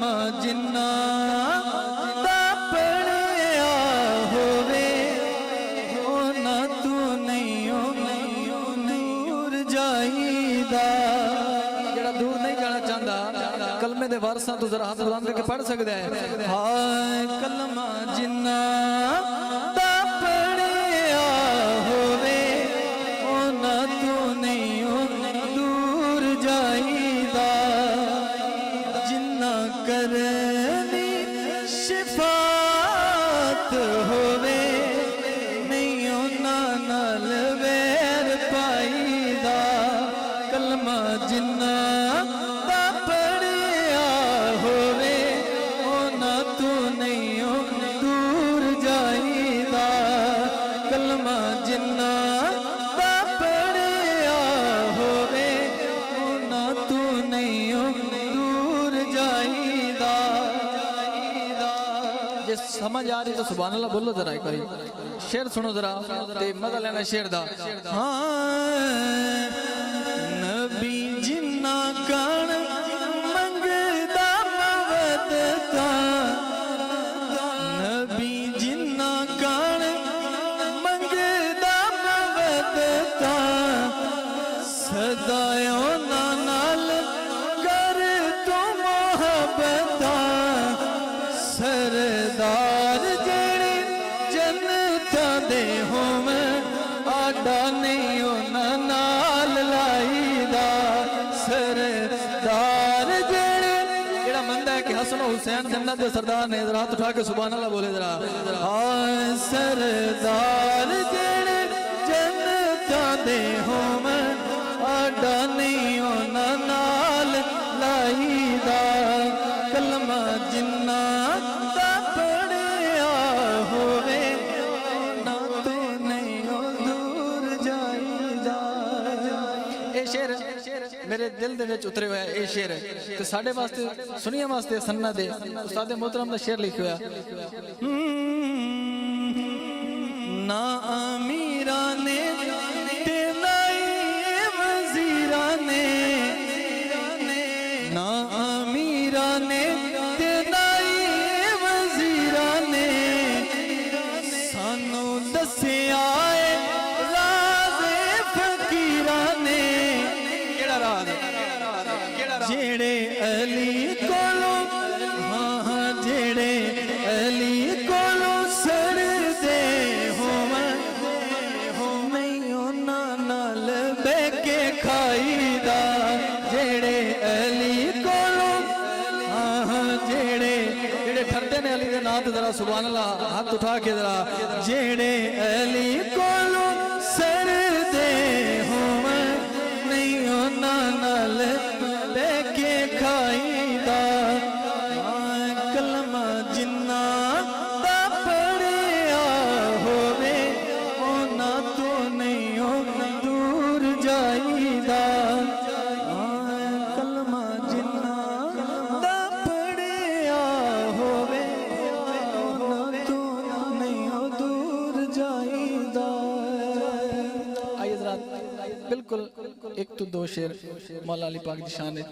कलमा जिन्ना दा पढ़िया होवे ओना तू नहीं दूर जाईदा। जेड़ा दूर नहीं जाना चाहता कलमे दे वारसां तू जरा हाथ बुलंद करके पढ़ सकदा है। हाय कलमा जिन्ना दा पढ़िया होवे ओना तू नहीं दूर जाईदा। जिन्ना करनी शिफात होवे नहीं ओना नाल वैर पाईदा। कलमा जिन्ना दा पढ़िया होवे ओना तू नहीं दूर जाईदा। कलमा जिन्ना दा पढ़िया होवे ओना तू नहीं दूर जाईदा। जे समझ आ रही तो सुभान अल्लाह बोलो जरा एक बारी। शेर सुनो जरा ते मजा लेना शेर दा। हाँ नबी जिन्ना कण मंगदा मवदता नबी जिन्ना कण मंगदा मवदता सदायो नाल कर तू मोहब्बता। सरदार जेड़े जन्नतां दे होवन आडा नहीं ओना नाल लाईदा। सरदार जेड़े जेड़ा मंदा है कि हसन हुसैन जन्नत दे सरदार ने जरा हाथ उठा के सुभान अल्लाह बोले जरा। हाय सरदार जेड़े जन्नतां दे होवन आडा नहीं ओना नाल लाईदा। कलमा जिन्ना दा पढ़िया होवे ना तो नहीं दूर जाईदा। ए शेर मेरे दिल दे विच उतरे होया ए शेर ते साडे वास्ते सुनिया वास्ते सन्ना दे उस्ताद मोहतरम दा शेर लिखिया होया। ना अमीरा ने ते नाई वजीरा ने ना अमीरा ने ते नाई वजीरा ने सानू दस्सिया राज़े फकीरा ने। केड़ा राज जेड़े अली कोलों हाँ जेड़े अली कोलों सरदे होवन ओना नाल बह के खाईदा। जेड़े अली कोलों हाँ जेड़े जेड़े ठरदे ने अली दे नाम ते जरा सुभान अल्लाह हाथ उठा के जरा। जेड़े अली कोलों सरदे होवन नहीं ओना नाल बह के खाईदा। कलमा जिन्ना दा पढ़िया होवे ओना तो नहीं दूर जाईदा। कलमा जिन्ना दा पढ़िया होवे ओना तो नहीं दूर जाईदा। आइए जरा बिल्कुल एक तो दो शेर मौला अली पाक की शान है।